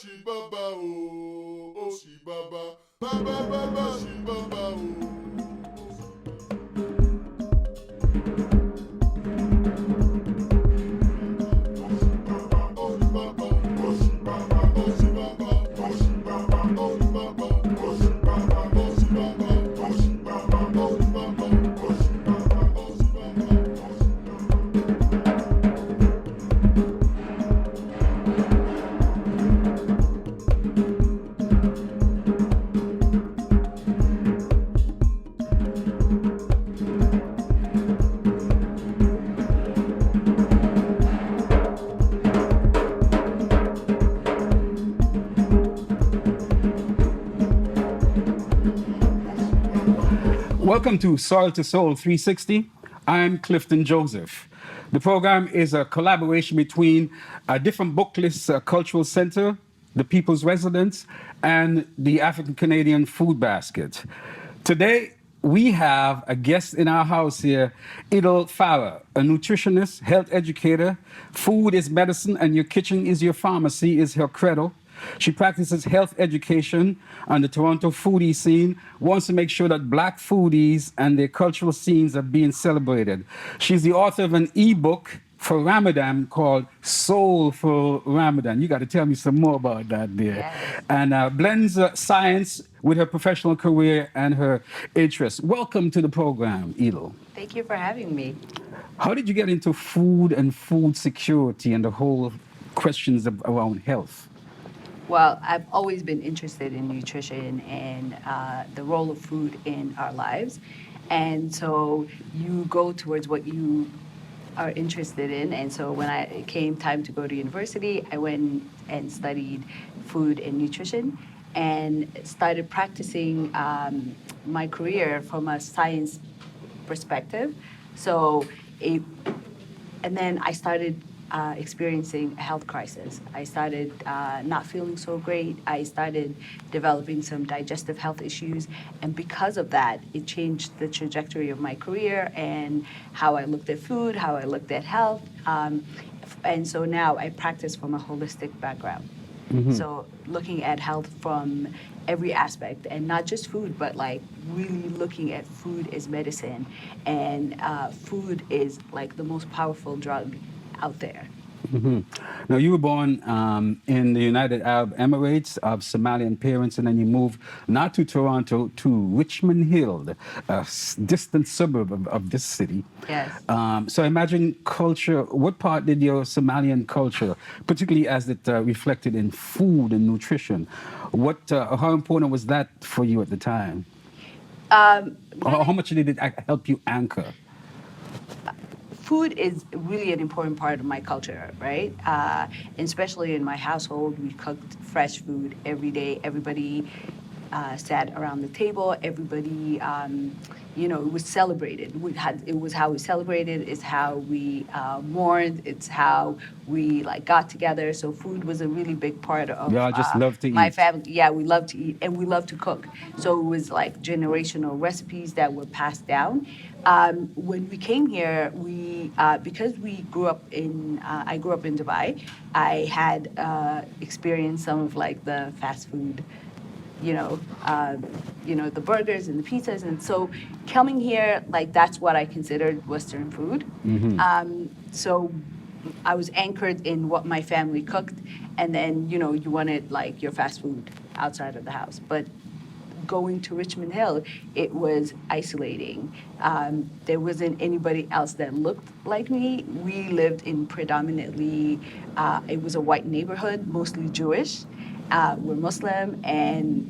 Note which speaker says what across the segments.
Speaker 1: shi baba oh, oh shi baba, baba baba shi baba oh.
Speaker 2: Welcome to Soil to Soul 360. I'm Clifton Joseph. The program is a collaboration between a different book list cultural center, the People's Residence, and the African Canadian Food Basket. Today, we have a guest in our house here, Idil Farah, a nutritionist, health educator. Food is medicine and your kitchen is your pharmacy is her credo. She practices health education on the Toronto foodie scene, wants to make sure that Black foodies and their cultural scenes are being celebrated. She's the author of an ebook for Ramadan called Soulful Ramadan. You got to tell me some more about that, dear.
Speaker 3: Yes.
Speaker 2: And blends science with her professional career and her interests. Welcome to the program, Idil.
Speaker 3: Thank you for having me.
Speaker 2: How did you get into food and food security and the whole questions around health?
Speaker 3: Well, I've always been interested in nutrition and the role of food in our lives. And so you go towards what you are interested in. And so when it came time to go to university, I went and studied food and nutrition and started practicing my career from a science perspective. So and then I started experiencing a health crisis. I started not feeling so great. I started developing some digestive health issues. And because of that, it changed the trajectory of my career and how I looked at food, how I looked at health. And so now I practice from a holistic background. So looking at health from every aspect and not just food, but like really looking at food as medicine. And food is like the most powerful drug out there.
Speaker 2: Now, you were born in the United Arab Emirates of Somalian parents, and then you moved not to Toronto, to Richmond Hill, a distant suburb of this city.
Speaker 3: Yes.
Speaker 2: So I imagine culture, what part did your Somalian culture, particularly as it reflected in food and nutrition, how important was that for you at the time? How much did it help you anchor?
Speaker 3: Food is really an important part of my culture, right? Especially in my household, we cooked fresh food every day. Everybody sat around the table. Everybody, it was celebrated. It was how we celebrated. It's how we mourned. It's how we got together. So food was a really big part of
Speaker 2: Yeah, I just love to
Speaker 3: my
Speaker 2: eat.
Speaker 3: family. Yeah, we love to eat and we love to cook. So it was like generational recipes that were passed down. When we came here, because we grew up I grew up in Dubai. I had experienced some of like the fast food, the burgers and the pizzas, and so coming here, like that's what I considered Western food. So I was anchored in what my family cooked, and then you wanted like your fast food outside of the house, but going to Richmond Hill, it was isolating. There wasn't anybody else that looked like me. We lived in predominantly, it was a white neighborhood, mostly Jewish. We're Muslim, and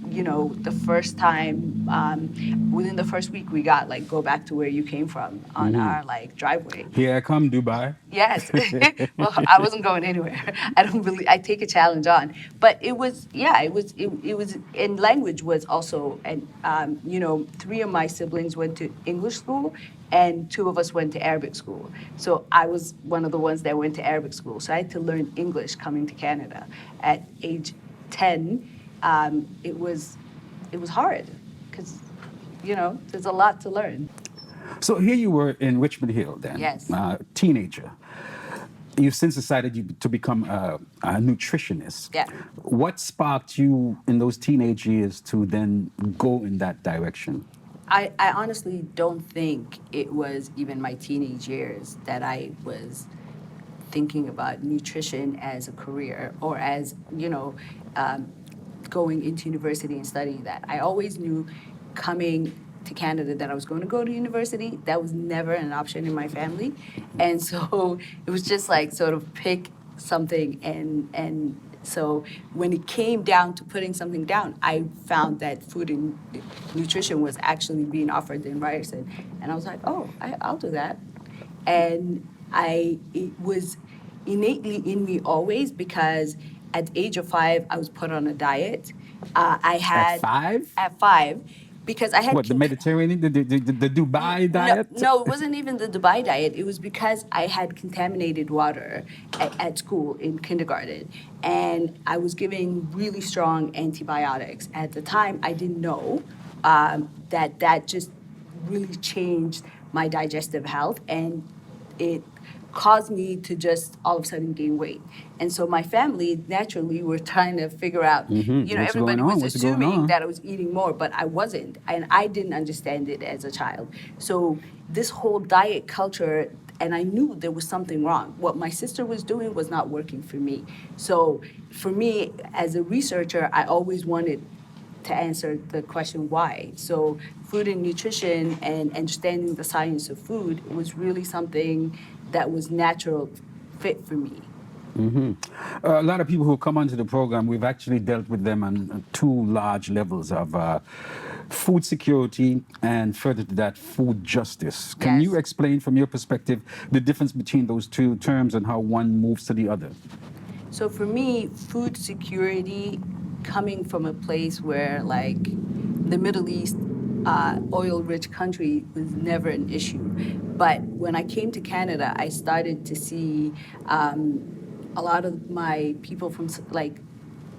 Speaker 3: the first time, within the first week, we got like go back to where you came from on our like driveway.
Speaker 2: Here I come, Dubai.
Speaker 3: Yes. Well, I wasn't going anywhere. I take a challenge on. But it was, and language was also, and, 3 of my siblings went to English school and 2 of us went to Arabic school. So I was one of the ones that went to Arabic school. So I had to learn English coming to Canada. At age 10, it was hard because, there's a lot to learn.
Speaker 2: So here you were in Richmond Hill then.
Speaker 3: Yes.
Speaker 2: Teenager. you've since decided to become a nutritionist.
Speaker 3: Yeah.
Speaker 2: What sparked you in those teenage years to then go in that direction?
Speaker 3: I honestly don't think it was even my teenage years that I was thinking about nutrition as a career or as, going into university and studying that. I always knew coming to Canada that I was going to go to university. That was never an option in my family. And so it was just like sort of pick something and so when it came down to putting something down, I found that food and nutrition was actually being offered in Ryerson. And I was like, oh, I'll do that. And it was innately in me always because at the age of 5, I was put on a diet. I had
Speaker 2: At 5?
Speaker 3: At 5, because I had
Speaker 2: What, the Mediterranean, the Dubai diet?
Speaker 3: No, it wasn't even the Dubai diet. It was because I had contaminated water at school in kindergarten, and I was giving really strong antibiotics. At the time, I didn't know that just really changed my digestive health, and it caused me to just all of a sudden gain weight. And so my family naturally were trying to figure out,
Speaker 2: What's
Speaker 3: everybody
Speaker 2: going on?
Speaker 3: was
Speaker 2: What's going
Speaker 3: assuming
Speaker 2: on?
Speaker 3: that I was eating more, but I wasn't. And I didn't understand it as a child. So this whole diet culture, and I knew there was something wrong. What my sister was doing was not working for me. So for me, as a researcher, I always wanted to answer the question why. So food and nutrition and understanding the science of food was really something that was natural fit for me.
Speaker 2: A lot of people who come onto the program, we've actually dealt with them on two large levels of food security and further to that, food justice. Can you
Speaker 3: Yes.
Speaker 2: explain from your perspective the difference between those two terms and how one moves to the other?
Speaker 3: So for me, food security coming from a place where like the Middle East, oil-rich country was never an issue. But when I came to Canada, I started to see a lot of my people from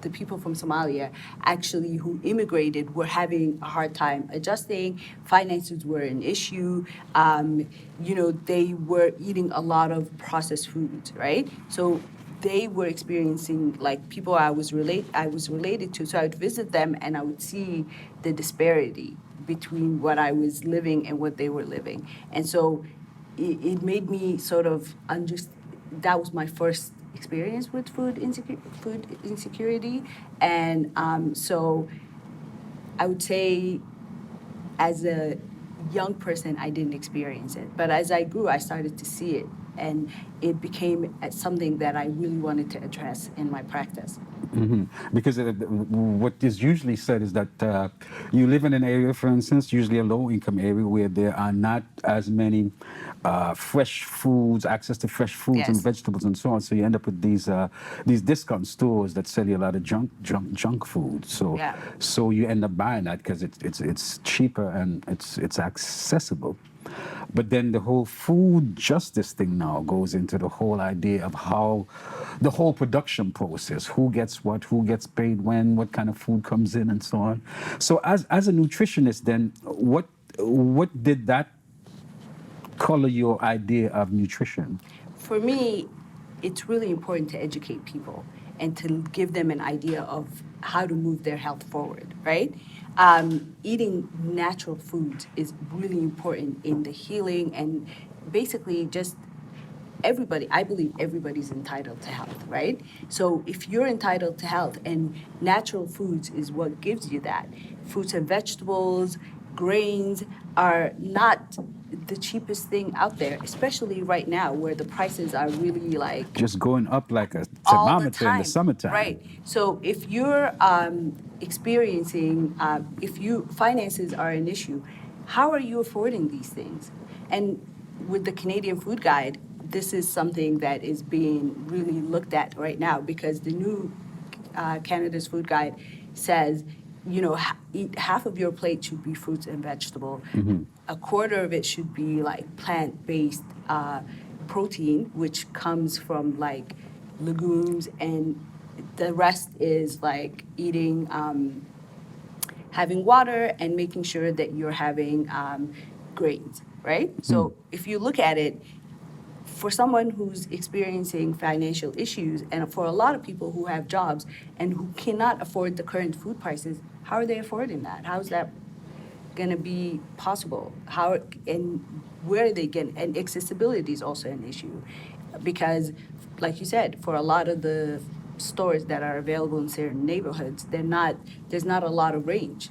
Speaker 3: the people from Somalia actually who immigrated were having a hard time adjusting. Finances were an issue. They were eating a lot of processed foods, right? So they were experiencing like people I was related to. So I would visit them and I would see the disparity between what I was living and what they were living. And so it made me sort of understand. That was my first experience with food insecurity, and so I would say, as a young person, I didn't experience it, but as I grew, I started to see it, and it became something that I really wanted to address in my practice.
Speaker 2: Because what is usually said is that you live in an area, for instance, usually a low-income area, where there are not as many fresh foods, access to fresh fruits and
Speaker 3: Yes.
Speaker 2: vegetables and so on. So you end up with these discount stores that sell you a lot of junk food. So
Speaker 3: Yeah.
Speaker 2: so you end up buying that because it's cheaper and it's accessible. But then the whole food justice thing now goes into the whole idea of how the whole production process, who gets what, who gets paid when, what kind of food comes in and so on. So as a nutritionist then, what did that color your idea of nutrition?
Speaker 3: For me, it's really important to educate people and to give them an idea of how to move their health forward, right? Eating natural foods is really important in the healing and basically just everybody, I believe everybody's entitled to health, right? So if you're entitled to health and natural foods is what gives you that, fruits and vegetables, grains are not the cheapest thing out there, especially right now where the prices are really like
Speaker 2: Just going up like a
Speaker 3: all the
Speaker 2: thermometer in
Speaker 3: time.
Speaker 2: the summertime.
Speaker 3: Right. So if you're experiencing, if you finances are an issue, how are you affording these things? And with the Canadian Food Guide, this is something that is being really looked at right now because the new Canada's Food Guide says, eat half of your plate should be fruits and vegetable. A quarter of it should be like plant-based protein, which comes from like legumes, and the rest is like eating, having water and making sure that you're having grains, right? So if you look at it, for someone who's experiencing financial issues, and for a lot of people who have jobs and who cannot afford the current food prices, how are they affording that? How is that going to be possible? How and where are they getting? And accessibility is also an issue, because, like you said, for a lot of the stores that are available in certain neighborhoods, there's not a lot of range.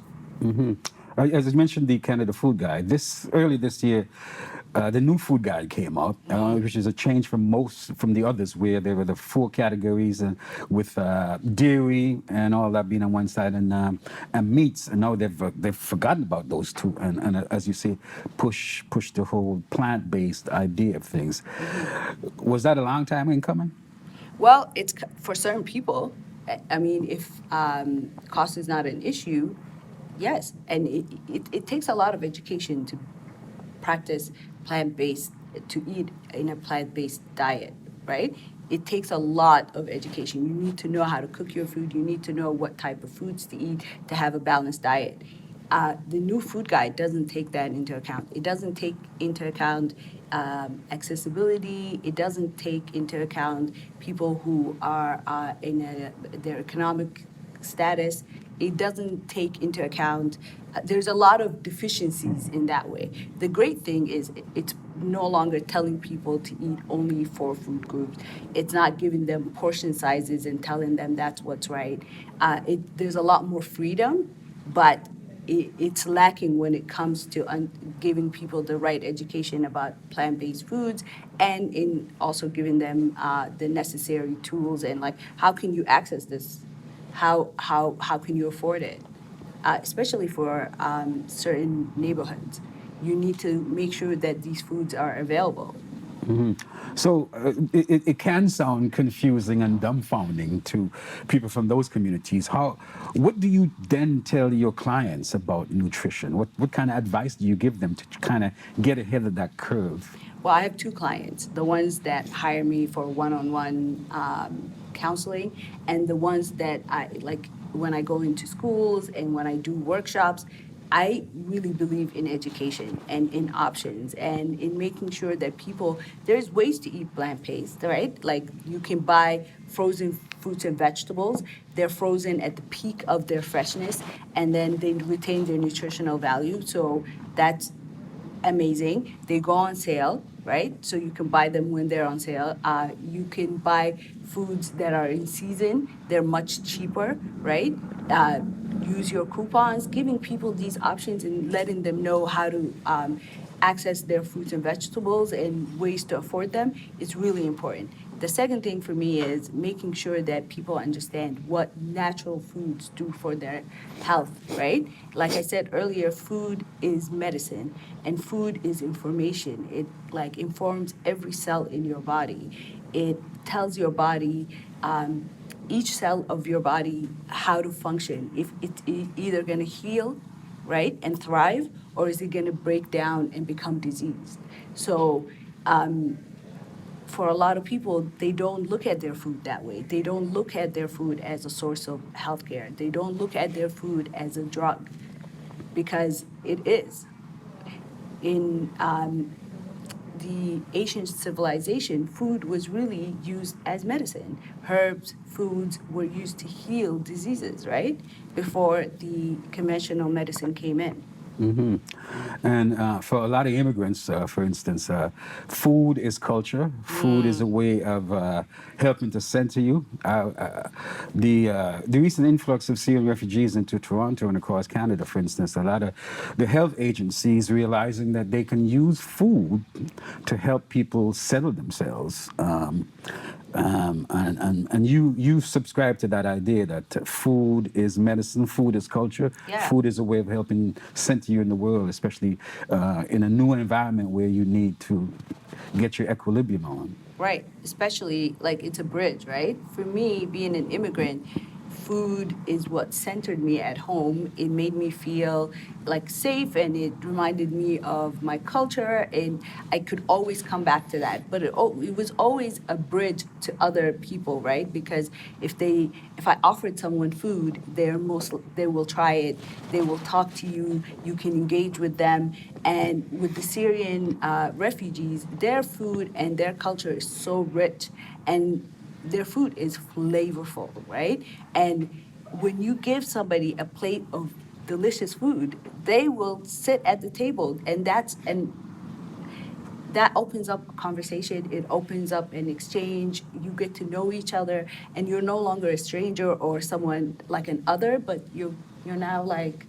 Speaker 2: As I mentioned, the Canada Food Guide. Early this year, the new food guide came out, which is a change from the others, where there were the four categories with dairy and all that being on one side, and meats, and now they've forgotten about those two, and as you say, push the whole plant-based idea of things. Was that a long time in coming?
Speaker 3: Well, it's for certain people. I mean, if cost is not an issue, yes, and it takes a lot of education to practice plant-based, to eat in a plant-based diet, right? It takes a lot of education. You need to know how to cook your food. You need to know what type of foods to eat to have a balanced diet. The new food guide doesn't take that into account. It doesn't take into account accessibility. It doesn't take into account people who are their economic status. It doesn't take into account, there's a lot of deficiencies in that way. The great thing is it's no longer telling people to eat only 4 food groups. It's not giving them portion sizes and telling them that's what's right. There's a lot more freedom, but it's lacking when it comes to giving people the right education about plant-based foods, and in also giving them the necessary tools, and like, how can you access this? How can you afford it? Especially for certain neighborhoods, you need to make sure that these foods are available.
Speaker 2: So it can sound confusing and dumbfounding to people from those communities. What do you then tell your clients about nutrition? What kind of advice do you give them to kind of get ahead of that curve?
Speaker 3: Well, I have 2 clients, the ones that hire me for one-on-one counseling, and the ones that I like when I go into schools and when I do workshops. I really believe in education and in options and in making sure that there's ways to eat plant-based, right? Like, you can buy frozen fruits and vegetables. They're frozen at the peak of their freshness, and then they retain their nutritional value. So that's amazing. They go on sale, right? So you can buy them when they're on sale. You can buy foods that are in season. They're much cheaper, right? Use your coupons, giving people these options and letting them know how to access their fruits and vegetables and ways to afford them is really important. The second thing for me is making sure that people understand what natural foods do for their health, right? Like I said earlier, food is medicine and food is information. It like informs every cell in your body. It tells your body, each cell of your body, how to function. If it's either going to heal, right, and thrive, or is it going to break down and become diseased? So for a lot of people, they don't look at their food that way. They don't look at their food as a source of healthcare. They don't look at their food as a drug, because it is. In the ancient civilization, food was really used as medicine. Herbs, foods were used to heal diseases, right? Before the conventional medicine came in.
Speaker 2: And for a lot of immigrants, for instance, food is culture. Food is a way of helping to center you. The recent influx of Syrian refugees into Toronto and across Canada, for instance, a lot of the health agencies realizing that they can use food to help people settle themselves. And you subscribe to that idea that food is medicine, food is culture,
Speaker 3: Yeah.
Speaker 2: food is a way of helping center you in the world, especially in a new environment where you need to get your equilibrium on.
Speaker 3: Right, especially like it's a bridge, right? For me, being an immigrant, food is what centered me at home. It made me feel like safe, and it reminded me of my culture, and I could always come back to that. But it was always a bridge to other people, right? Because if I offered someone food, they will try it, they will talk to you, you can engage with them. And with the Syrian refugees, their food and their culture is so rich, and their food is flavorful, right? And when you give somebody a plate of delicious food, they will sit at the table, and that opens up a conversation. It opens up an exchange. You get to know each other, and you're no longer a stranger or someone like an other, but you're now like,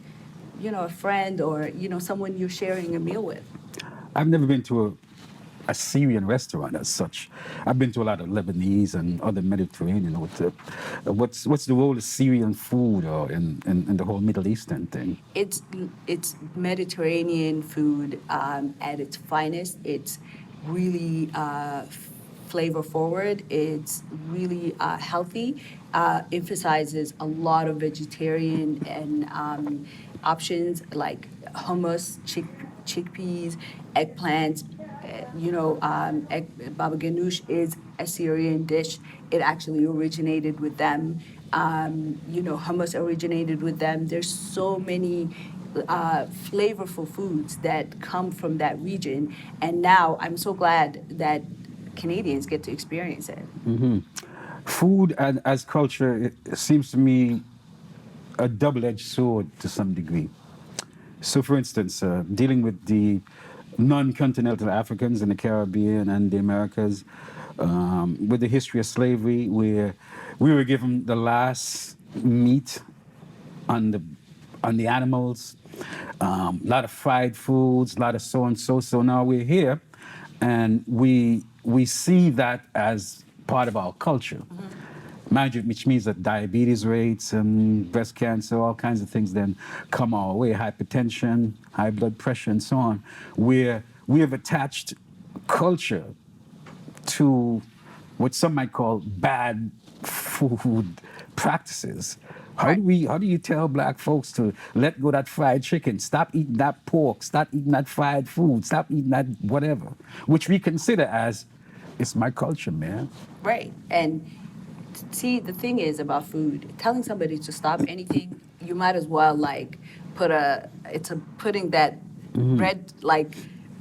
Speaker 3: a friend, or someone you're sharing a meal with.
Speaker 2: I've never been to a Syrian restaurant as such. I've been to a lot of Lebanese and other Mediterranean. What's the role of Syrian food or in the whole Middle Eastern thing?
Speaker 3: It's Mediterranean food at its finest. It's really flavor forward. It's really healthy. Emphasizes a lot of vegetarian and options like hummus, chickpeas, eggplants. Baba ganoush is a Syrian dish. It actually originated with them. Hummus originated with them. There's so many flavorful foods that come from that region, and now I'm so glad that Canadians get to experience it.
Speaker 2: Food and as culture, it seems to me a double-edged sword to some degree. So, for instance, dealing with the non-continental Africans in the Caribbean and the Americas, with the history of slavery, where we were given the last meat on the animals, a lot of fried foods, a lot of so and so. So now we're here, and we see that as part of our culture. Mind you, which means that diabetes rates and breast cancer, all kinds of things then come our way, hypertension, high blood pressure, and so on, where we have attached culture to what some might call bad food practices. How do you tell black folks to let go that fried chicken, stop eating that pork, stop eating that fried food, stop eating that whatever, which we consider as, it's my culture, man.
Speaker 3: Right. And see, the thing is about food, telling somebody to stop anything, you might as well like putting that bread like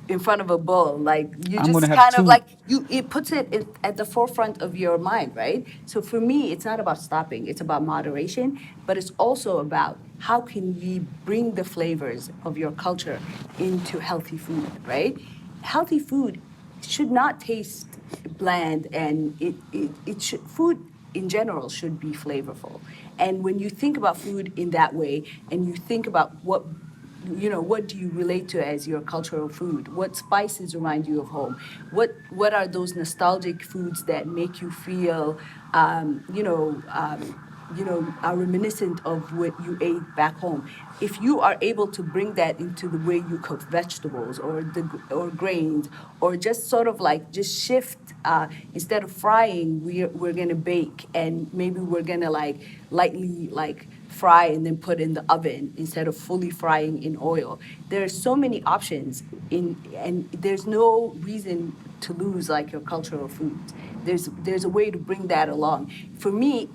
Speaker 3: in front of a bowl. Like you
Speaker 2: I'm
Speaker 3: just
Speaker 2: gonna have
Speaker 3: kind of
Speaker 2: two.
Speaker 3: like it puts it at the forefront of your mind, right? So for me, it's not about stopping, it's about moderation, but it's also about how can we bring the flavors of your culture into healthy food, right? Healthy food should not taste bland, and it should, food in general should be flavorful. And when you think about food in that way, and you think about what do you relate to as your cultural food? What spices remind you of home? What are those nostalgic foods that make you feel, are reminiscent of what you ate back home? If you are able to bring that into the way you cook vegetables or grains, or just sort of like just shift, instead of frying, we're gonna bake, and maybe we're gonna like lightly like fry and then put in the oven instead of fully frying in oil. There are so many options and there's no reason to lose like your cultural foods. There's a way to bring that along. For me,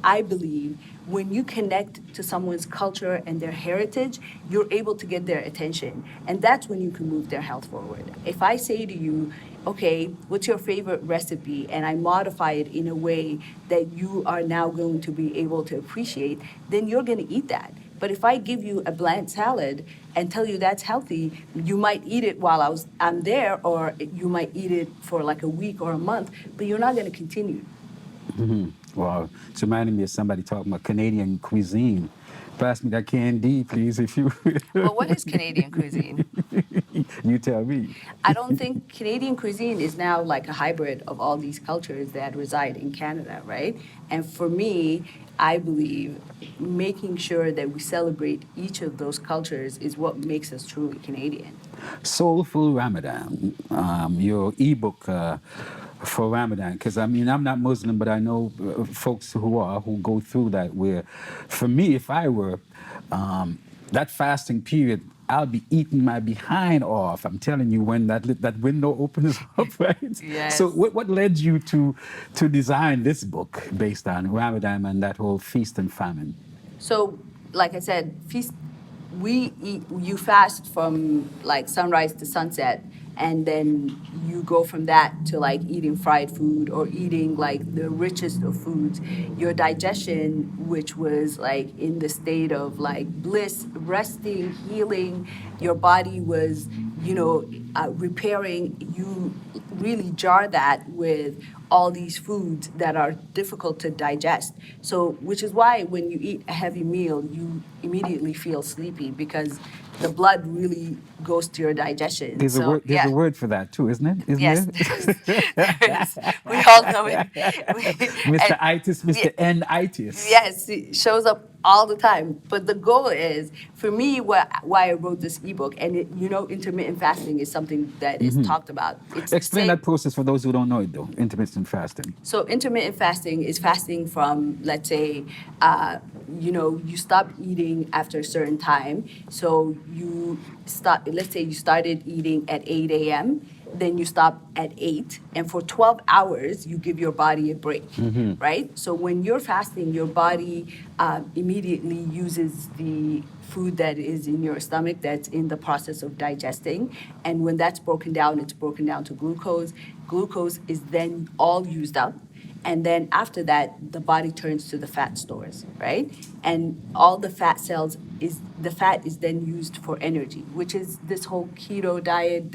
Speaker 3: I believe when you connect to someone's culture and their heritage, you're able to get their attention. And that's when you can move their health forward. If I say to you, okay, what's your favorite recipe? And I modify it in a way that you are now going to be able to appreciate, then you're going to eat that. But if I give you a bland salad and tell you that's healthy, you might eat it while I'm there, or you might eat it for like a week or a month, but you're not going to continue.
Speaker 2: Wow, it's reminding me of somebody talking about Canadian cuisine. Pass me that candy, please, if you.
Speaker 3: Well, what is Canadian cuisine?
Speaker 2: You tell me.
Speaker 3: I don't think Canadian cuisine is now like a hybrid of all these cultures that reside in Canada, right? And for me, I believe making sure that we celebrate each of those cultures is what makes us truly Canadian.
Speaker 2: Soulful Ramadan, your ebook for Ramadan? Because I mean, I'm not Muslim, but I know folks who go through that. Where, for me, if I were that fasting period, I'll be eating my behind off. I'm telling you, when that window opens up, right?
Speaker 3: Yes.
Speaker 2: So, what led you to design this book based on Ramadan and that whole feast and famine?
Speaker 3: So, like I said, feast. You fast from like sunrise to sunset, and then you go from that to like eating fried food or eating like the richest of foods. Your digestion, which was like in the state of like bliss, resting, healing, your body was, repairing. You really jar that with all these foods that are difficult to digest. So, which is why when you eat a heavy meal, you immediately feel sleepy because the blood really goes to your digestion.
Speaker 2: There's a
Speaker 3: So,
Speaker 2: word. There's
Speaker 3: yeah.
Speaker 2: a word for that too, isn't it? Isn't
Speaker 3: Yes,
Speaker 2: there?
Speaker 3: there is. We all know it.
Speaker 2: Mr.
Speaker 3: And
Speaker 2: Itis, Mr. N-itis.
Speaker 3: yes, it shows up all the time. But the goal is, for me, why I wrote this ebook, and intermittent fasting is something that is talked about. It's the
Speaker 2: Explain
Speaker 3: same.
Speaker 2: that process for those who don't know it, though. Intermittent fasting.
Speaker 3: So intermittent fasting is fasting from, let's say, you stop eating after a certain time. So you start, let's say you started eating at 8 a.m., then you stop at 8, and for 12 hours, you give your body a break, right? So when you're fasting, your body immediately uses the food that is in your stomach that's in the process of digesting. And when that's broken down, it's broken down to glucose. Glucose is then all used up. And then after that, the body turns to the fat stores, right? And all the fat the fat is then used for energy, which is this whole keto diet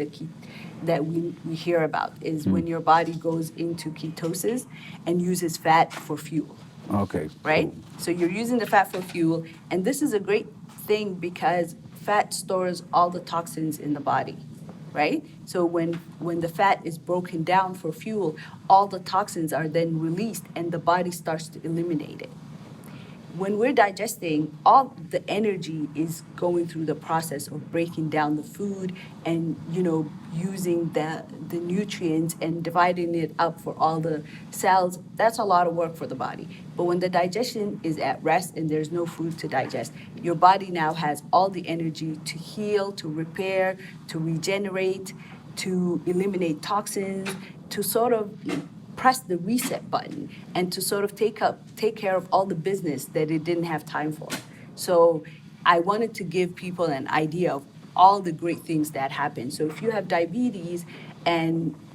Speaker 3: that we hear about, is when your body goes into ketosis and uses fat for fuel,
Speaker 2: Okay.
Speaker 3: right?
Speaker 2: Cool.
Speaker 3: So you're using the fat for fuel, and this is a great thing because fat stores all the toxins in the body, right? So when the fat is broken down for fuel, all the toxins are then released, and the body starts to eliminate it. When we're digesting, all the energy is going through the process of breaking down the food and using the nutrients and dividing it up for all the cells. That's a lot of work for the body. But when the digestion is at rest and there's no food to digest, your body now has all the energy to heal, to repair, to regenerate, to eliminate toxins, to sort of press the reset button and to sort of take care of all the business that it didn't have time for. So I wanted to give people an idea of all the great things that happen. So if you have diabetes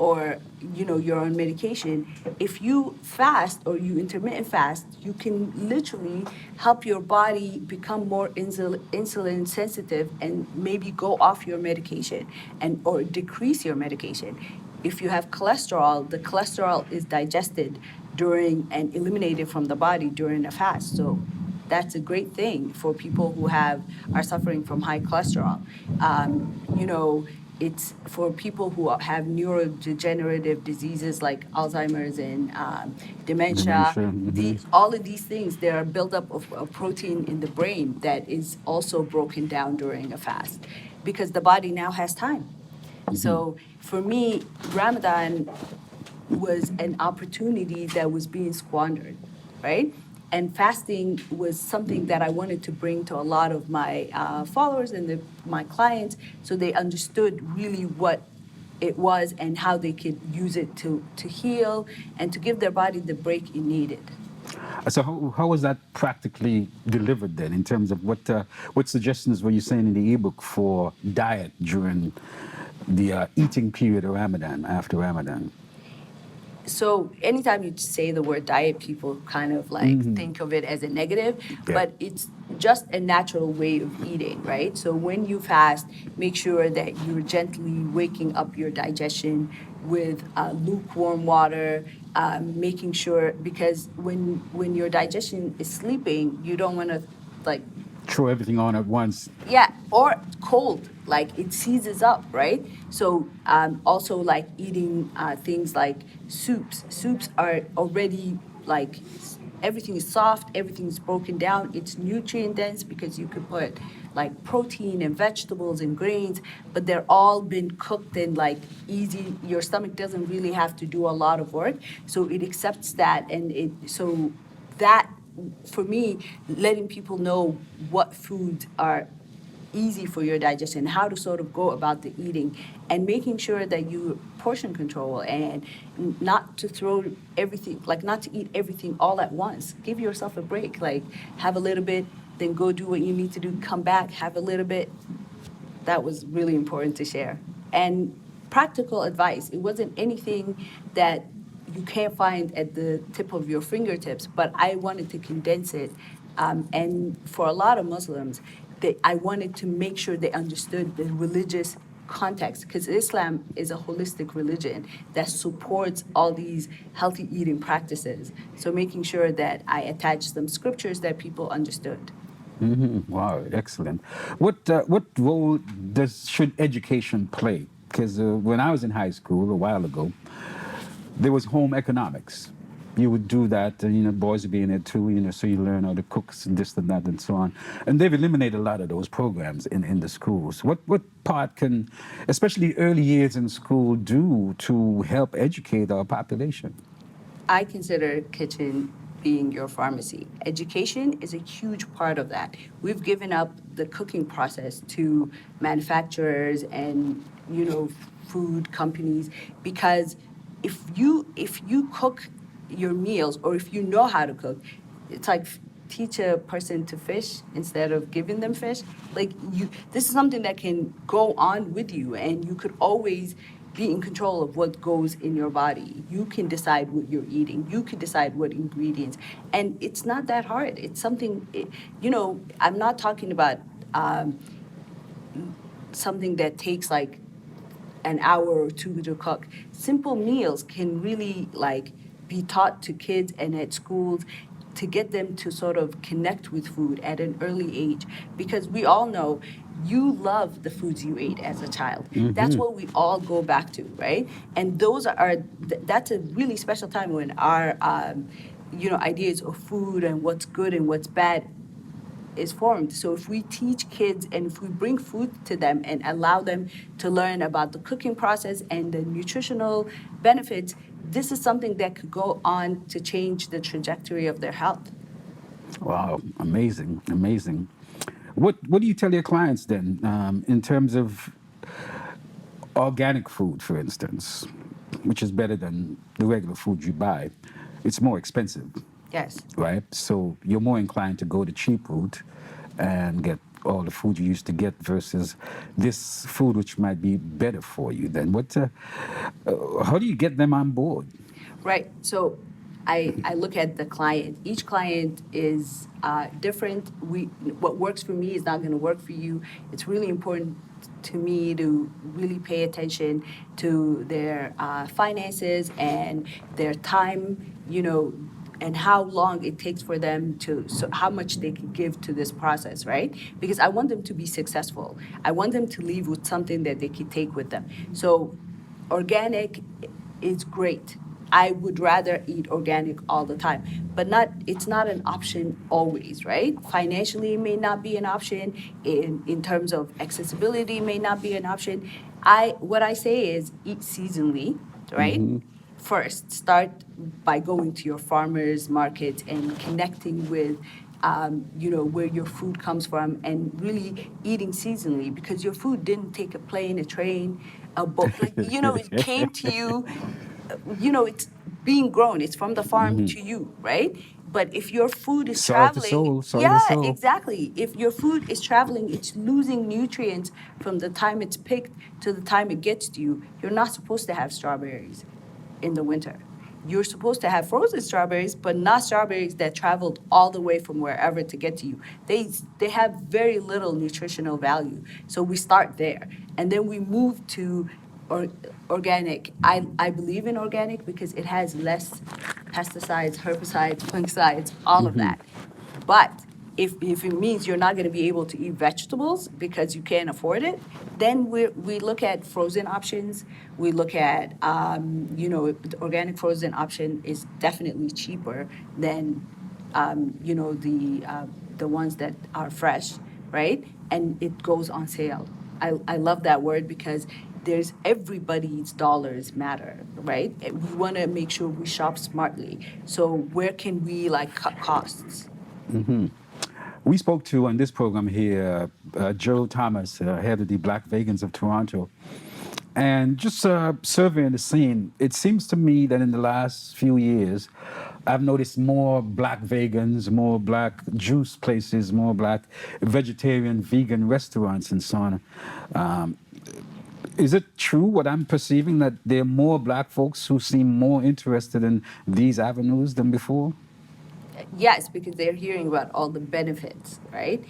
Speaker 3: or you're on medication, if you fast or you intermittent fast, you can literally help your body become more insulin sensitive and maybe go off your medication or decrease your medication. If you have cholesterol, the cholesterol is digested during and eliminated from the body during a fast. So that's a great thing for people who are suffering from high cholesterol. It's for people who have neurodegenerative diseases like Alzheimer's and dementia.
Speaker 2: Dementia.
Speaker 3: All of these things, there are buildup of protein in the brain that is also broken down during a fast because the body now has time. So for me, Ramadan was an opportunity that was being squandered, right? And fasting was something that I wanted to bring to a lot of my followers and my clients so they understood really what it was and how they could use it to heal and to give their body the break it needed.
Speaker 2: So how was that practically delivered then, in terms of what suggestions were you saying in the ebook for diet during the eating period of Ramadan, after Ramadan?
Speaker 3: So anytime you say the word diet, people kind of like think of it as a negative, but it's just a natural way of eating, right? So when you fast, make sure that you're gently waking up your digestion with lukewarm water, making sure, because when your digestion is sleeping, you don't want to like
Speaker 2: Throw everything on at once.
Speaker 3: yeah, or cold, like it seizes up, right? So also like eating things like soups. Soups are already like everything is soft, everything is broken down. It's nutrient dense because you could put like protein and vegetables and grains, but they're all been cooked and like easy. Your stomach doesn't really have to do a lot of work, so it accepts that, and it so that for me, letting people know what foods are easy for your digestion, how to sort of go about the eating, and making sure that you portion control and not to throw everything, like not to eat everything all at once. Give yourself a break, like have a little bit, then go do what you need to do, come back, have a little bit. That was really important to share. And practical advice. It wasn't anything that you can't find at the tip of your fingertips, but I wanted to condense it. And for a lot of Muslims, I wanted to make sure they understood the religious context, because Islam is a holistic religion that supports all these healthy eating practices. So making sure that I attached some scriptures that people understood.
Speaker 2: Wow, excellent. What role should education play? Because when I was in high school a while ago, there was home economics. You would do that, boys would be in it too, so you learn how to cook this and that and so on. And they've eliminated a lot of those programs in the schools. What part can, especially early years in school, do to help educate our population?
Speaker 3: I consider kitchen being your pharmacy. Education is a huge part of that. We've given up the cooking process to manufacturers and food companies, because if you cook your meals, or if you know how to cook, it's like teach a person to fish instead of giving them fish. Like this is something that can go on with you, and you could always be in control of what goes in your body. You can decide what you're eating. You can decide what ingredients, and it's not that hard. It's something, I'm not talking about something that takes like an hour or two to cook. Simple meals can really like be taught to kids and at schools to get them to sort of connect with food at an early age, because we all know you love the foods you ate as a child. That's what we all go back to, right? And that's a really special time when our ideas of food and what's good and what's bad is formed. So if we teach kids and if we bring food to them and allow them to learn about the cooking process and the nutritional benefits, this is something that could go on to change the trajectory of their health.
Speaker 2: Wow, amazing, amazing. What do you tell your clients then in terms of organic food, for instance, which is better than the regular food you buy? It's more expensive,
Speaker 3: Yes.
Speaker 2: right? So you're more inclined to go the cheap route and get all the food you used to get versus this food which might be better for you. Then how do you get them on board?
Speaker 3: Right. So I look at the client. Each client is different. What works for me is not going to work for you. It's really important to me to really pay attention to their finances and their time, and how long it takes for them so how much they can give to this process, right? Because I want them to be successful. I want them to leave with something that they can take with them. So organic is great. I would rather eat organic all the time, but it's not an option always, right? Financially, it may not be an option. In terms of accessibility, it may not be an option. What I say is eat seasonally, right? First, start by going to your farmers market and connecting with where your food comes from, and really eating seasonally, because your food didn't take a plane, a train, a boat. Like, it came to you, it's being grown. It's from the farm to you, right? But if your food is
Speaker 2: Soil to
Speaker 3: traveling,
Speaker 2: soul, soil to
Speaker 3: yeah,
Speaker 2: soul.
Speaker 3: exactly. If your food is traveling, it's losing nutrients from the time it's picked to the time it gets to you. You're not supposed to have strawberries in the winter. You're supposed to have frozen strawberries, but not strawberries that traveled all the way from wherever to get to you. They have very little nutritional value. So we start there, and then we move to organic. I believe in organic because it has less pesticides, herbicides, fungicides, all of that. But if it means you're not going to be able to eat vegetables because you can't afford it, then we look at frozen options. We look at, the organic frozen option is definitely cheaper than the ones that are fresh, right? And it goes on sale. I love that word because there's everybody's dollars matter, right? And we want to make sure we shop smartly. So where can we like cut costs?
Speaker 2: We spoke to on this program here Joe Thomas, head of the Black Vegans of Toronto. And just surveying the scene, it seems to me that in the last few years, I've noticed more black vegans, more black juice places, more black vegetarian, vegan restaurants, and so on. Is it true what I'm perceiving that there are more black folks who seem more interested in these avenues than before?
Speaker 3: Yes, because they're hearing about all the benefits, right?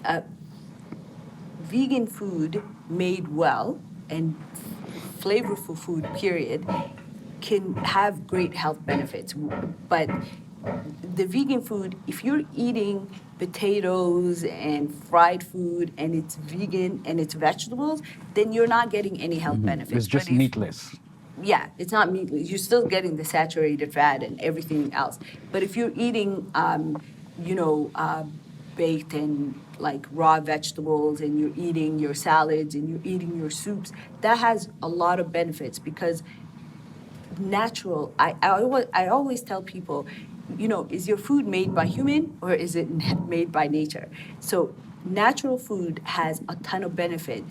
Speaker 3: Uh, Vegan food made well and flavorful food, period, can have great health benefits. But the vegan food, if you're eating potatoes and fried food and it's vegan and it's vegetables, then you're not getting any health benefits.
Speaker 2: It's just
Speaker 3: But if-
Speaker 2: meatless.
Speaker 3: yeah, it's not meatless. You're still getting the saturated fat and everything else. But if you're eating, you know, baked and like raw vegetables, and you're eating your salads and you're eating your soups, that has a lot of benefits because natural. I always tell people, you know, is your food made by human or is it made by nature? So natural food has a ton of benefit.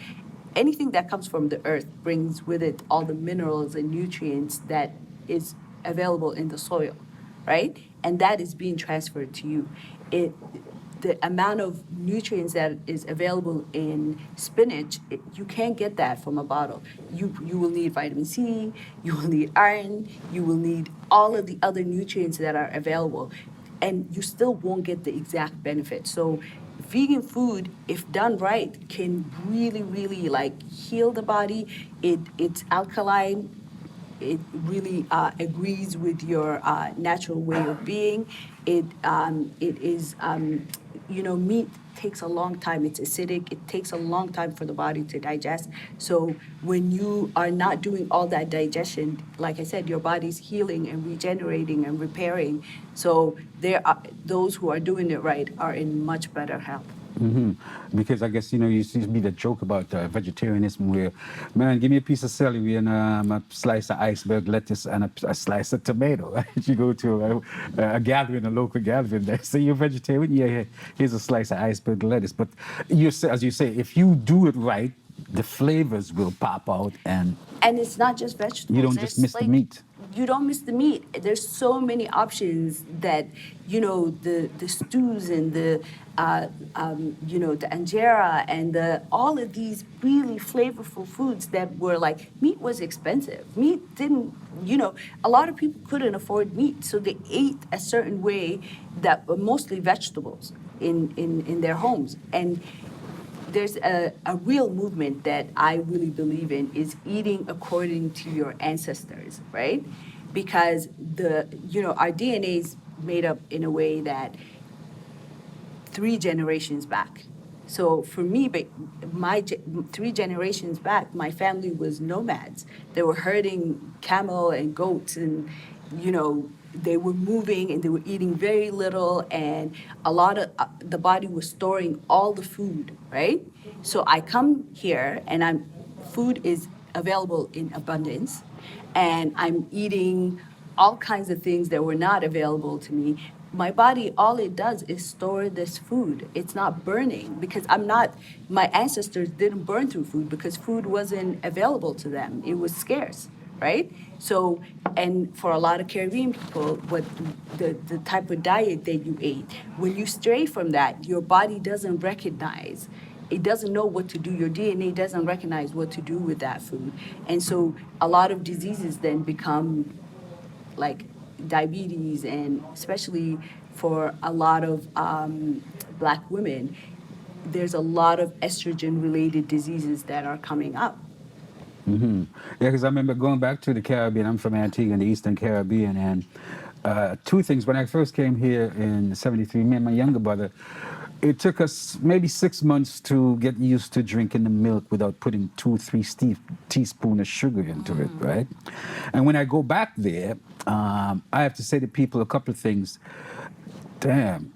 Speaker 3: Anything that comes from the earth brings with it all the minerals and nutrients that is available in the soil, right? And that is being transferred to you. It the amount of nutrients that is available in spinach, you can't get that from a bottle. You will need vitamin C, you will need iron, you will need all of the other nutrients that are available, and you still won't get the exact benefit. So vegan food, if done right, can really, really like heal the body. It's alkaline, it really agrees with your natural way of being. It is, you know, meat takes a long time. It's acidic. It takes a long time for the body to digest. So when you are not doing all that digestion, like I said, your body's healing and regenerating and repairing. So there are those who are doing it right are in much better health.
Speaker 2: Because I guess, you know, you used to be the joke about vegetarianism where, man, give me a piece of celery and a slice of iceberg lettuce and a slice of tomato. Right? You go to a gathering, a local gathering, they say you're vegetarian? Yeah, here's a slice of iceberg lettuce. But you say, as you say, if you do it right, the flavors will pop out and
Speaker 3: And it's not just vegetables.
Speaker 2: you don't just
Speaker 3: There's,
Speaker 2: miss the
Speaker 3: like,
Speaker 2: meat.
Speaker 3: You don't miss the meat. There's so many options that, you know, the stews and the you know, the injera and the all of these really flavorful foods that were like, meat was expensive. Meat didn't, you know, a lot of people couldn't afford meat, so they ate a certain way that were mostly vegetables in their homes. And there's a real movement that I really believe in is eating according to your ancestors, right? Because you know, our DNA is made up in a way that 3 generations back. So for me, but 3 generations back, my family was nomads. They were herding camel and goats, and you know, they were moving and they were eating very little, and a lot of the body was storing all the food, right? So I come here, and food is available in abundance, and I'm eating all kinds of things that were not available to me. My body, all it does is store this food. It's not burning because my ancestors didn't burn through food because food wasn't available to them. It was scarce, right? So, and for a lot of Caribbean people, what the type of diet that you ate, when you stray from that, your body doesn't recognize. It doesn't know what to do. Your DNA doesn't recognize what to do with that food. And so a lot of diseases then become like diabetes, and especially for a lot of black women, there's a lot of estrogen related diseases that are coming up.
Speaker 2: Yeah, because I remember going back to the Caribbean. I'm from Antigua in the Eastern Caribbean, and two things. When I first came here in '73, me and my younger brother, it took us maybe 6 months to get used to drinking the milk without putting 2 or 3 teaspoons of sugar into it, right? And when I go back there, I have to say to people a couple of things. damn,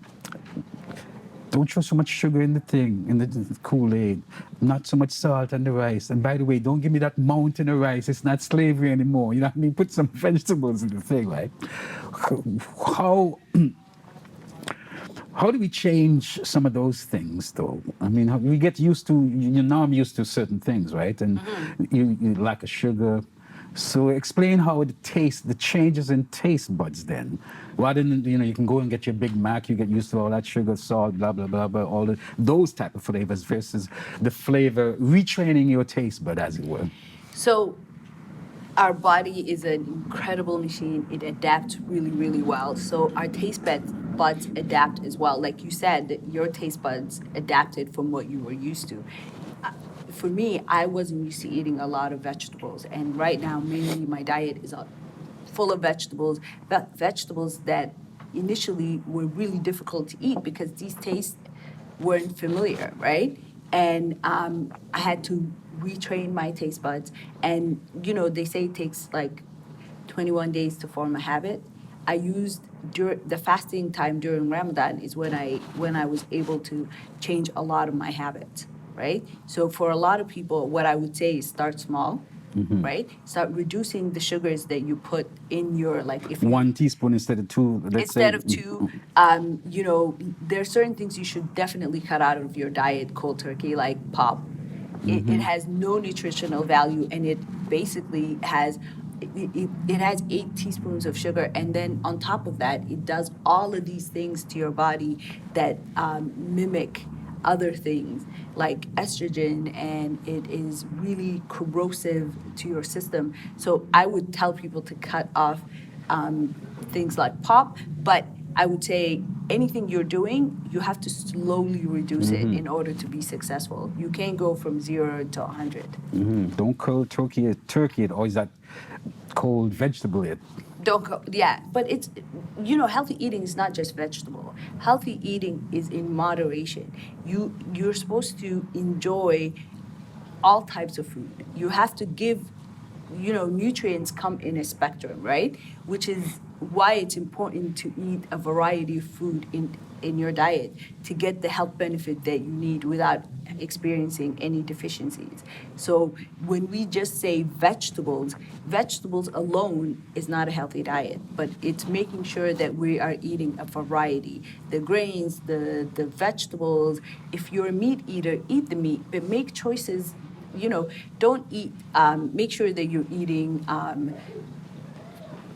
Speaker 2: don't throw so much sugar in the thing, in the Kool-Aid. Not so much salt on the rice. And by the way, don't give me that mountain of rice. It's not slavery anymore. You know what I mean? Put some vegetables in the thing, right? How how do we change some of those things, though? I mean, we get used to, now I'm used to certain things, right? And you lack of sugar. So explain how the taste, the changes in taste buds then. Rather than, you can go and get your Big Mac, you get used to all that sugar, salt, blah, blah, blah, blah, those type of flavors versus the flavor, retraining your taste bud, as it were.
Speaker 3: So our body is an incredible machine. It adapts really, really well. So our taste buds adapt as well. Like you said, that your taste buds adapted from what you were used to. For me, I wasn't used to eating a lot of vegetables. And right now, mainly my diet is full of vegetables, but vegetables that initially were really difficult to eat because these tastes weren't familiar, right? And I had to retrain my taste buds. And, they say it takes like 21 days to form a habit. I used the fasting time during Ramadan is when I was able to change a lot of my habits, right? So for a lot of people, what I would say is start small, right? Start reducing the sugars that you put in your, like, if you,
Speaker 2: 1 teaspoon instead of two.
Speaker 3: instead of two, there are certain things you should definitely cut out of your diet cold turkey, like pop. It has no nutritional value, and it basically has it has 8 teaspoons of sugar, and then on top of that, it does all of these things to your body that mimic other things like estrogen, and it is really corrosive to your system. So I would tell people to cut off things like pop, but I would say anything you're doing, you have to slowly reduce it in order to be successful. You can't go from 0 to 100.
Speaker 2: Don't call turkey it, or is that cold vegetable it?
Speaker 3: Don't go, yeah, but it's, healthy eating is not just vegetable. Healthy eating is in moderation. You're supposed to enjoy all types of food. You have to give, nutrients come in a spectrum, right? Which is why it's important to eat a variety of food in your diet to get the health benefit that you need without experiencing any deficiencies. So when we just say vegetables alone is not a healthy diet, but it's making sure that we are eating a variety. The grains, the vegetables. If you're a meat eater, eat the meat, but make choices. Don't eat, make sure that you're eating,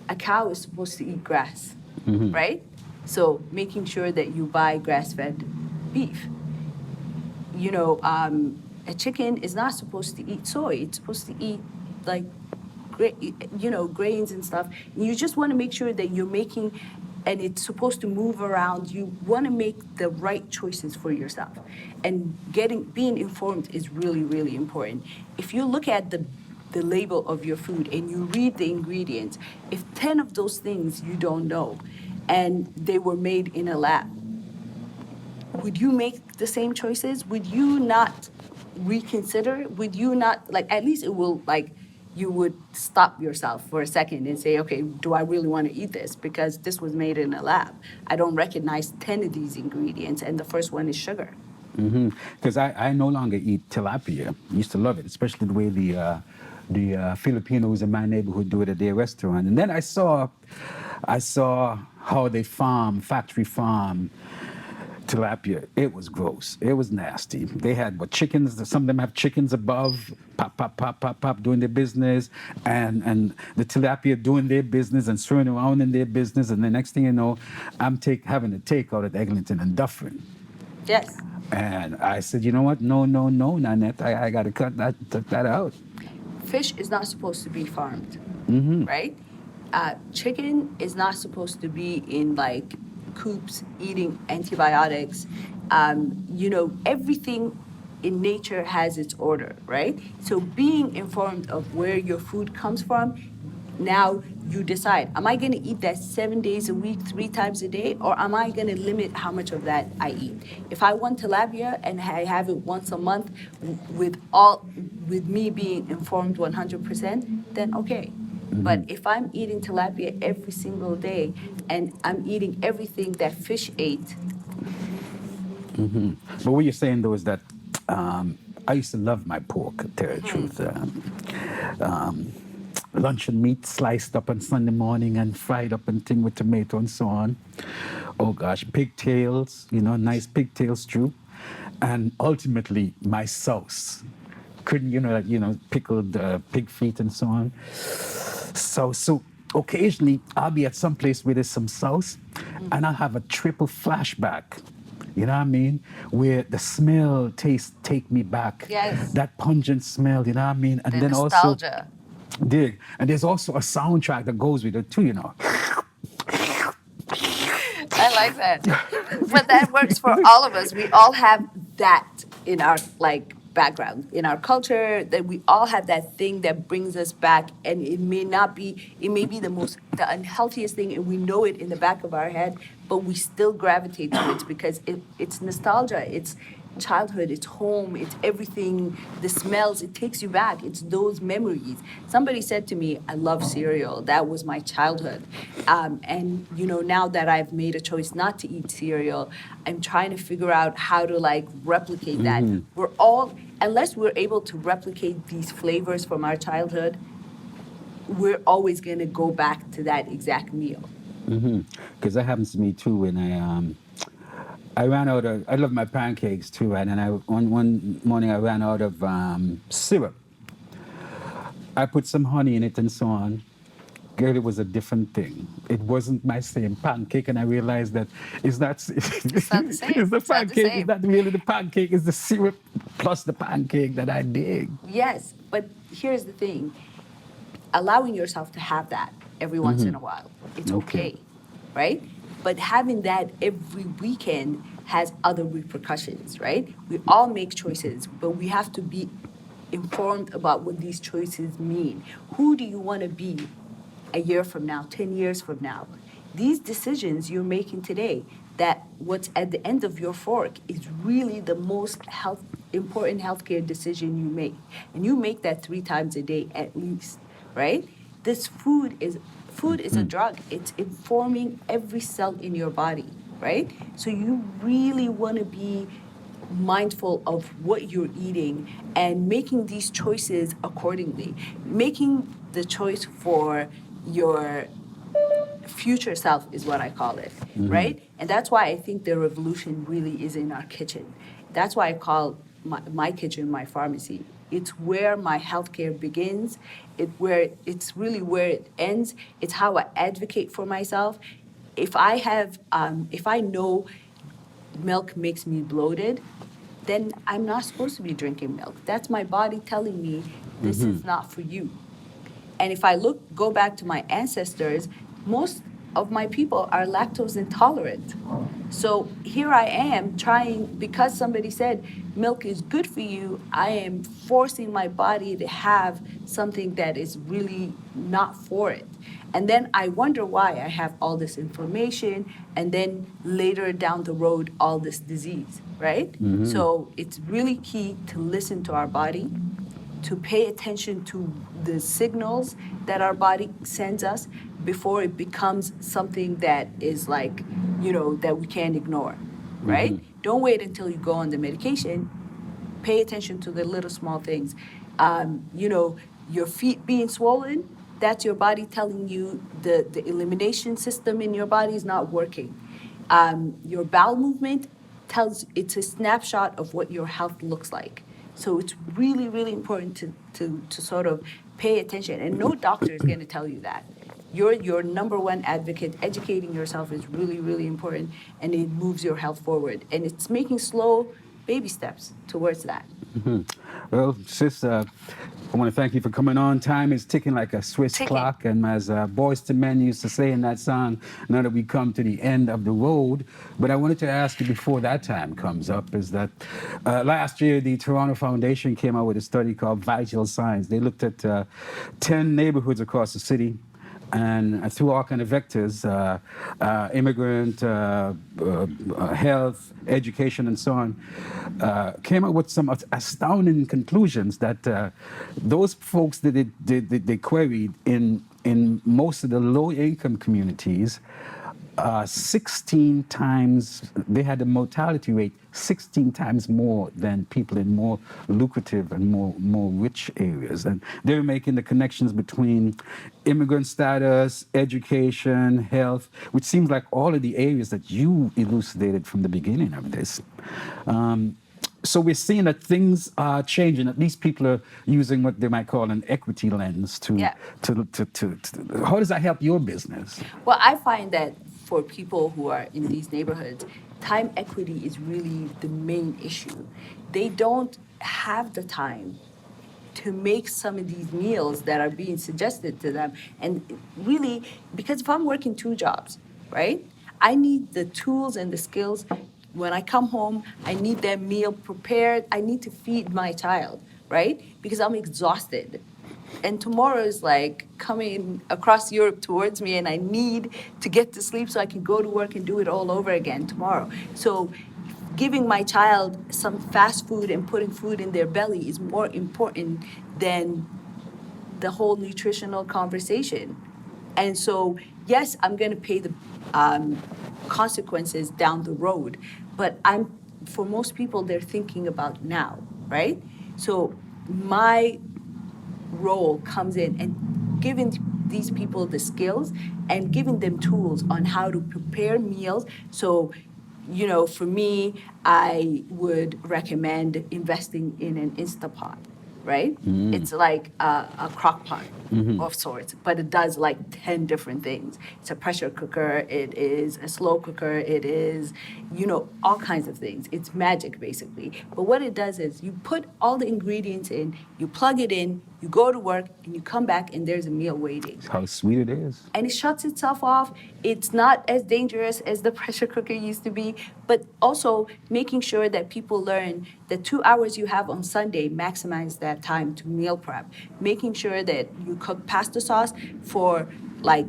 Speaker 3: a cow is supposed to eat grass, right? So making sure that you buy grass-fed beef. A chicken is not supposed to eat soy. It's supposed to eat like, grains and stuff. And you just want to make sure that you're making, and it's supposed to move around. You want to make the right choices for yourself. And being informed is really, really important. If you look at the label of your food and you read the ingredients, if 10 of those things you don't know and they were made in a lab, would you make the same choices? Would you not reconsider? Would you not, like, at least it will, like, you would stop yourself for a second and say, okay, do I really want to eat this? Because this was made in a lab. I don't recognize 10 of these ingredients, and the first one is sugar.
Speaker 2: Because I no longer eat tilapia. I used to love it, especially the way the Filipinos in my neighborhood do it at their restaurant. And then I saw how they factory farm tilapia. It was gross. It was nasty. They had chickens. Some of them have chickens above, pop, pop, pop, pop, pop, doing their business, and the tilapia doing their business and swimming around in their business. And the next thing you know, I'm having a takeout at Eglinton and Dufferin.
Speaker 3: Yes.
Speaker 2: And I said, you know what? No, Nanette. I got to cut that out.
Speaker 3: Fish is not supposed to be farmed, right? Chicken is not supposed to be in, like, coops eating antibiotics. Everything in nature has its order, right? So being informed of where your food comes from, now you decide, am I going to eat that 7 days a week, 3 times a day, or am I going to limit how much of that I eat? If I want tilapia and I have it once a month with me being informed 100%, then okay. But if I'm eating tilapia every single day and I'm eating everything that fish ate,
Speaker 2: But what you're saying though is that I used to love my pork, to tell you the truth. Luncheon meat sliced up on Sunday morning and fried up and thing with tomato and so on. Oh gosh, pigtails, nice pigtail stew. And ultimately, my sauce. Couldn't, pickled pig feet and so on. So occasionally, I'll be at some place where there's some sauce and I'll have a triple flashback. You know what I mean? Where the smell, taste take me back.
Speaker 3: Yes.
Speaker 2: That pungent smell, you know what I mean? And
Speaker 3: the
Speaker 2: then
Speaker 3: nostalgia.
Speaker 2: also, dig. And there's also a soundtrack that goes with it too.
Speaker 3: I like that. But that works for all of us. We all have that in our background, in our culture, that we all have that thing that brings us back, and it may be the unhealthiest thing, and we know it in the back of our head, but we still gravitate to it because it's nostalgia, it's childhood, it's home, it's everything, the smells, it takes you back. It's those memories. Somebody said to me, I love cereal. That was my childhood. And now that I've made a choice not to eat cereal, I'm trying to figure out how to replicate that. We're all, unless we're able to replicate these flavors from our childhood, we're always going to go back to that exact meal.
Speaker 2: Because that happens to me too when I ran out of, I love my pancakes too, and then one morning I ran out of syrup. I put some honey in it and so on. Girl, it was a different thing. It wasn't my same pancake, and I realized that it's not,
Speaker 3: It's not the same.
Speaker 2: it's the
Speaker 3: It's not the
Speaker 2: pancake,
Speaker 3: same.
Speaker 2: it's not really the pancake, it's the syrup plus the pancake that I dig.
Speaker 3: Yes, but here's the thing. Allowing yourself to have that every once in a while, it's okay, right? But having that every weekend has other repercussions, right? We all make choices, but we have to be informed about what these choices mean. Who do you want to be a year from now, 10 years from now? These decisions you're making today, that what's at the end of your fork is really the most important healthcare decision you make. And you make that 3 times a day at least, right? This food is a drug. It's informing every cell in your body, right? So you really want to be mindful of what you're eating and making these choices accordingly. Making the choice for your future self is what I call it, right? And that's why I think the revolution really is in our kitchen. That's why I call my kitchen my pharmacy. It's where my healthcare begins. It's really where it ends. It's how I advocate for myself. If I know milk makes me bloated, then I'm not supposed to be drinking milk. That's my body telling me this is not for you. And if I go back to my ancestors, most of my people are lactose intolerant. So here I am trying, because somebody said milk is good for you, I am forcing my body to have something that is really not for it. And then I wonder why I have all this inflammation and then later down the road, all this disease, right? So it's really key to listen to our body, to pay attention to the signals that our body sends us before it becomes something that is that we can't ignore, right? Don't wait until you go on the medication. Pay attention to the little small things. Your feet being swollen, that's your body telling you the elimination system in your body is not working. Your bowel movement it's a snapshot of what your health looks like. So it's really, really important to sort of pay attention. And no doctor is going to tell you that. You're your number one advocate. Educating yourself is really, really important, and it moves your health forward. And it's making slow baby steps towards that.
Speaker 2: Well, sis, I want to thank you for coming on. Time is ticking like a Swiss clock, and as Boys to Men used to say in that song, now that we come to the end of the road. But I wanted to ask you before that time comes up, is that last year the Toronto Foundation came out with a study called Vital Signs. They looked at 10 neighborhoods across the city, and through all kind of vectors, immigrant, health, education, and so on, came up with some astounding conclusions that those folks that they queried in most of the low-income communities, 16 times, they had a mortality rate 16 times more than people in more lucrative and more rich areas. And they were making the connections between immigrant status, education, health, which seems like all of the areas that you elucidated from the beginning of this. So we're seeing that things are changing. At least people are using what they might call an equity lens to,
Speaker 3: Yeah.
Speaker 2: to how does that help your business?
Speaker 3: Well, I find that for people who are in these neighborhoods, time equity is really the main issue. They don't have the time to make some of these meals that are being suggested to them. And really, because if I'm working two jobs, right, I need the tools and the skills. When I come home, I need that meal prepared. I need to feed my child, right? Because I'm exhausted. And tomorrow is like coming across Europe towards me, and I need to get to sleep so I can go to work and do it all over again tomorrow. So giving my child some fast food and putting food in their belly is more important than the whole nutritional conversation. And so, yes, I'm going to pay the consequences down the road, but for most people, they're thinking about now, right? So my role comes in and giving these people the skills and giving them tools on how to prepare meals. So, for me, I would recommend investing in an Instapot, right? It's like a crock pot of sorts, but it does like 10 different things. It's a pressure cooker, it is a slow cooker, it is, all kinds of things. It's magic, basically. But what it does is you put all the ingredients in, you plug it in, you go to work, and you come back, and there's a meal waiting.
Speaker 2: How sweet it is.
Speaker 3: And it shuts itself off. It's not as dangerous as the pressure cooker used to be, but also making sure that people learn the 2 hours you have on Sunday, maximize that time to meal prep. Making sure that you cook pasta sauce for like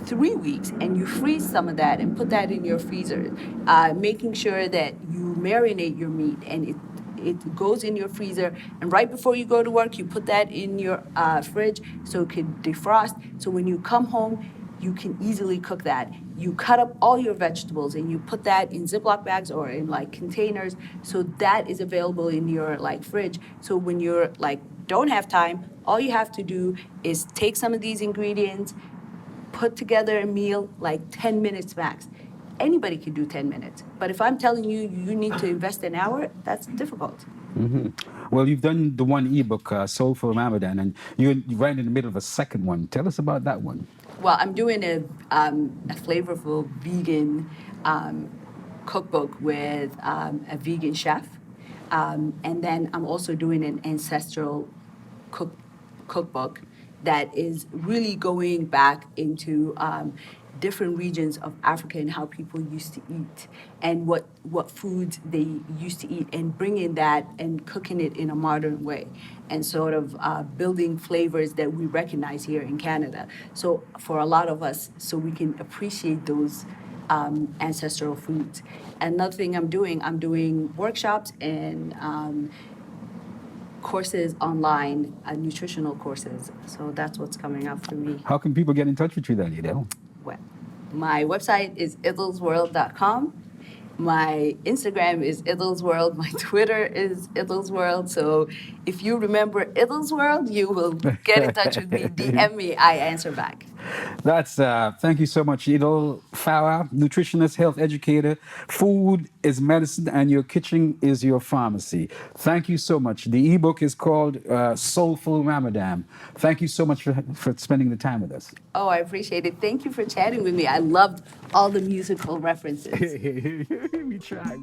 Speaker 3: 3 weeks and you freeze some of that and put that in your freezer. Making sure that you marinate your meat and it goes in your freezer, and right before you go to work, you put that in your fridge so it can defrost. So when you come home, you can easily cook that. You cut up all your vegetables and you put that in Ziploc bags or in like containers. So that is available in your like fridge. So when you're like don't have time, all you have to do is take some of these ingredients, put together a meal like 10 minutes max. Anybody can do 10 minutes. But if I'm telling you you need to invest an hour, that's difficult.
Speaker 2: Well, you've done the one ebook, Soulful Ramadan, and you're right in the middle of a second one. Tell us about that one.
Speaker 3: Well, I'm doing a flavorful vegan cookbook with a vegan chef. And then I'm also doing an ancestral cookbook that is really going back into different regions of Africa and how people used to eat and what foods they used to eat, and bringing that and cooking it in a modern way and sort of building flavors that we recognize here in Canada. So for a lot of us, so we can appreciate those ancestral foods. Another thing I'm doing workshops and courses online, nutritional courses. So that's what's coming up for me.
Speaker 2: How can people get in touch with you then, Idil?
Speaker 3: Well, my website is idilsworld.com. My Instagram is Idil's World. My Twitter is Idil's World. So if you remember Idil's World, you will get in touch with me. DM me. I answer back.
Speaker 2: That's thank you so much, Idil. Farah, nutritionist, health educator. Food is medicine, and your kitchen is your pharmacy. Thank you so much. The ebook is called Soulful Ramadan. Thank you so much for spending the time with us.
Speaker 3: Oh, I appreciate it. Thank you for chatting with me. I loved all the musical references.
Speaker 2: We try.